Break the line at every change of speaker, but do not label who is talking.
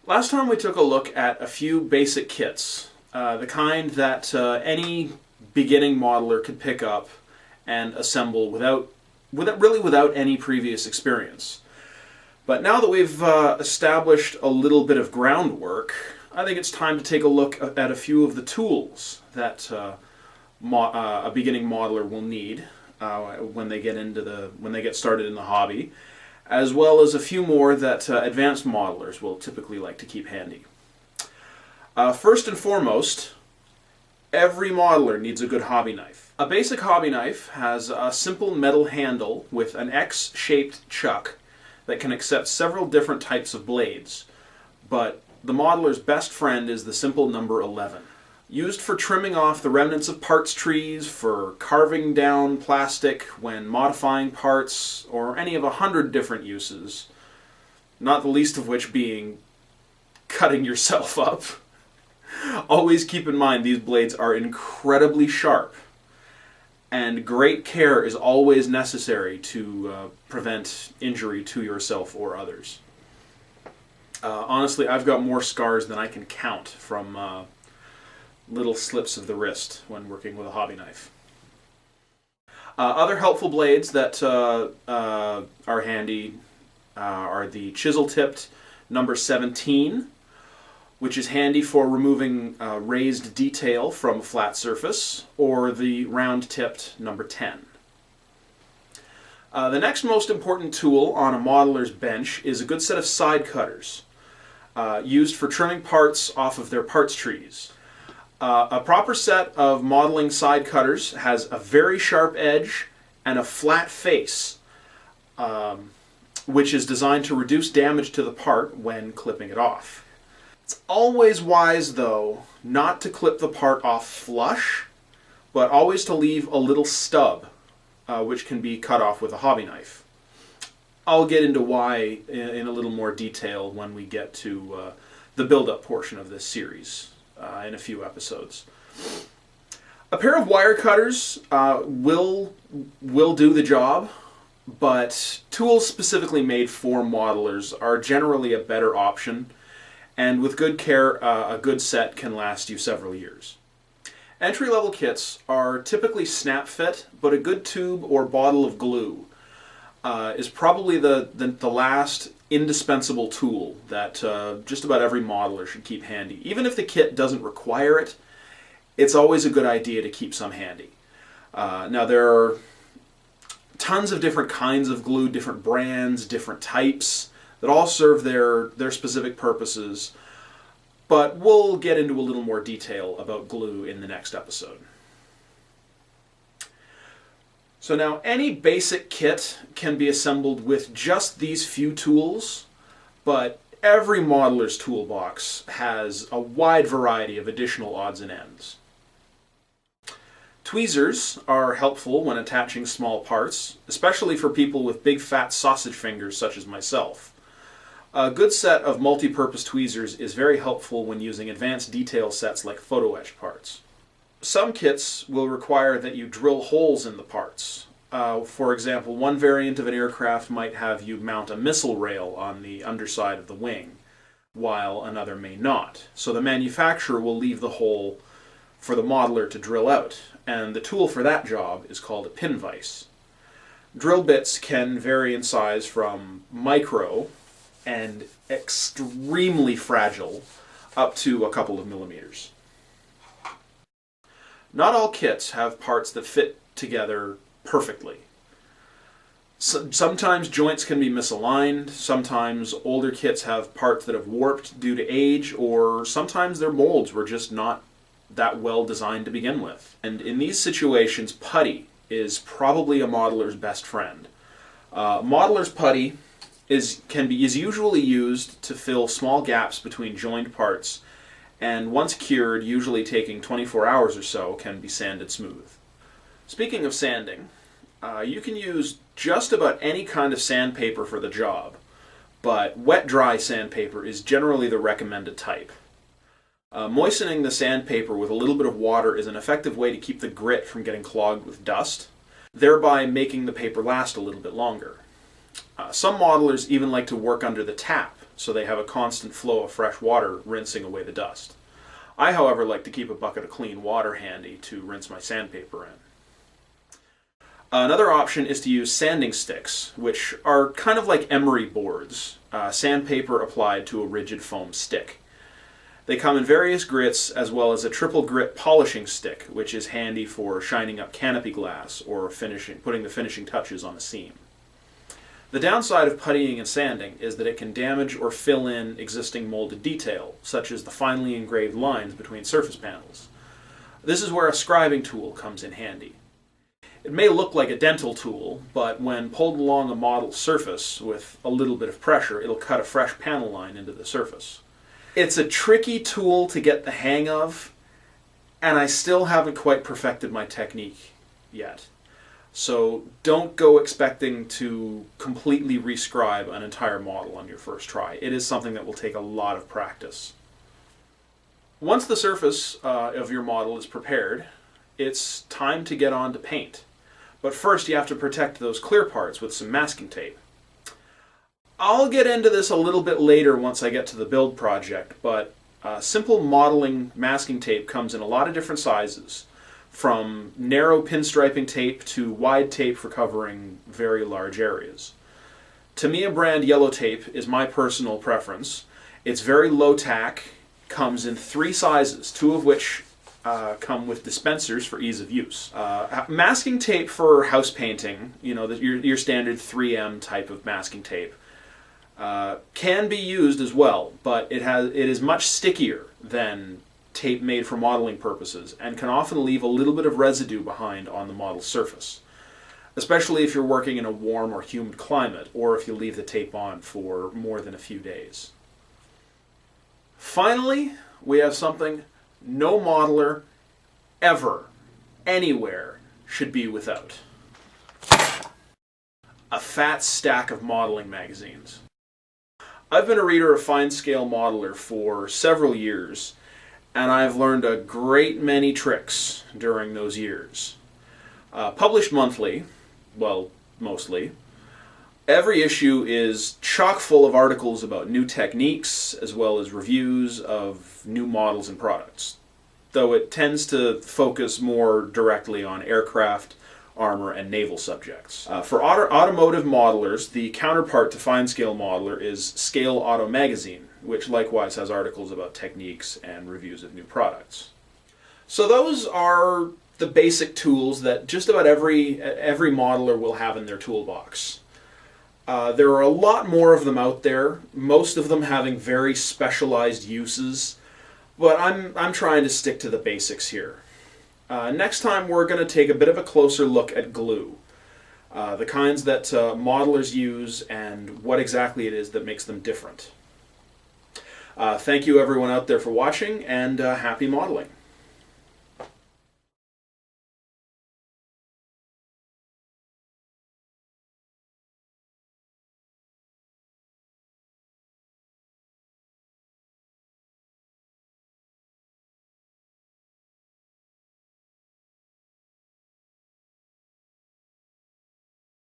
Last time we took a look at a few basic kits, the kind that any beginning modeler could pick up and assemble without any previous experience. But now that we've established a little bit of groundwork, I think it's time to take a look at a few of the tools that a beginning modeler will need when they get started in the hobby, as well as a few more that advanced modelers will typically like to keep handy. First and foremost, every modeler needs a good hobby knife. A basic hobby knife has a simple metal handle with an X-shaped chuck that can accept several different types of blades, but the modeler's best friend is the simple number 11. Used for trimming off the remnants of parts trees, for carving down plastic when modifying parts, or any of 100 different uses, not the least of which being cutting yourself up. Always keep in mind these blades are incredibly sharp, and great care is always necessary to prevent injury to yourself or others. Honestly, I've got more scars than I can count from little slips of the wrist when working with a hobby knife. Other helpful blades that are handy are the chisel-tipped number 17, which is handy for removing raised detail from a flat surface, or the round-tipped number 10. The next most important tool on a modeler's bench is a good set of side cutters, used for trimming parts off of their parts trees. A proper set of modeling side cutters has a very sharp edge and a flat face, which is designed to reduce damage to the part when clipping it off. It's always wise, though, not to clip the part off flush, but always to leave a little stub, which can be cut off with a hobby knife. I'll get into why in a little more detail when we get to the build-up portion of this series in a few episodes. A pair of wire cutters will do the job, but tools specifically made for modelers are generally a better option, and with good care, a good set can last you several years. Entry-level kits are typically snap-fit, but a good tube or bottle of glue is probably the last indispensable tool that just about every modeler should keep handy. Even if the kit doesn't require it, it's always a good idea to keep some handy. Now there are tons of different kinds of glue, different brands, different types, that all serve their specific purposes, but we'll get into a little more detail about glue in the next episode. So now, any basic kit can be assembled with just these few tools, but every modeler's toolbox has a wide variety of additional odds and ends. Tweezers are helpful when attaching small parts, especially for people with big fat sausage fingers such as myself. A good set of multi-purpose tweezers is very helpful when using advanced detail sets like photo etch parts. Some kits will require that you drill holes in the parts. For example, one variant of an aircraft might have you mount a missile rail on the underside of the wing, while another may not. So the manufacturer will leave the hole for the modeler to drill out, and the tool for that job is called a pin vise. Drill bits can vary in size from micro and extremely fragile up to a couple of millimeters. Not all kits have parts that fit together perfectly. Sometimes joints can be misaligned, sometimes older kits have parts that have warped due to age, or sometimes their molds were just not that well designed to begin with. And in these situations, putty is probably a modeler's best friend. Modeler's putty is usually used to fill small gaps between joined parts, and once cured, usually taking 24 hours or so, can be sanded smooth. Speaking of sanding, you can use just about any kind of sandpaper for the job, but wet-dry sandpaper is generally the recommended type. Moistening the sandpaper with a little bit of water is an effective way to keep the grit from getting clogged with dust, thereby making the paper last a little bit longer. Some modelers even like to work under the tap so they have a constant flow of fresh water rinsing away the dust. I, however, like to keep a bucket of clean water handy to rinse my sandpaper in. Another option is to use sanding sticks, which are kind of like emery boards, sandpaper applied to a rigid foam stick. They come in various grits, as well as a triple grit polishing stick, which is handy for shining up canopy glass or putting the finishing touches on a seam. The downside of puttying and sanding is that it can damage or fill in existing molded detail, such as the finely engraved lines between surface panels. This is where a scribing tool comes in handy. It may look like a dental tool, but when pulled along a model surface with a little bit of pressure, it'll cut a fresh panel line into the surface. It's a tricky tool to get the hang of, and I still haven't quite perfected my technique yet. So don't go expecting to completely rescribe an entire model on your first try. It is something that will take a lot of practice. Once the surface of your model is prepared, it's time to get on to paint. But first you have to protect those clear parts with some masking tape. I'll get into this a little bit later once I get to the build project, but simple modeling masking tape comes in a lot of different sizes, from narrow pinstriping tape to wide tape for covering very large areas. Tamiya brand yellow tape is my personal preference. It's very low tack, comes in 3 sizes, 2 of which come with dispensers for ease of use. Masking tape for house painting, your standard 3M type of masking tape, can be used as well, but it is much stickier than tape made for modeling purposes and can often leave a little bit of residue behind on the model surface, especially if you're working in a warm or humid climate or if you leave the tape on for more than a few days. Finally, we have something no modeler ever, anywhere, should be without. A fat stack of modeling magazines. I've been a reader of Fine Scale Modeler for several years, and I've learned a great many tricks during those years. Published monthly, well, mostly, every issue is chock full of articles about new techniques, as well as reviews of new models and products, though it tends to focus more directly on aircraft, armor, and naval subjects. For automotive modelers, the counterpart to Fine Scale Modeler is Scale Auto Magazine, which likewise has articles about techniques and reviews of new products. So those are the basic tools that just about every modeler will have in their toolbox. There are a lot more of them out there, most of them having very specialized uses, but I'm trying to stick to the basics here. Next time we're going to take a bit of a closer look at glue, the kinds that modelers use and what exactly it is that makes them different. Thank you everyone out there for watching, and happy modeling.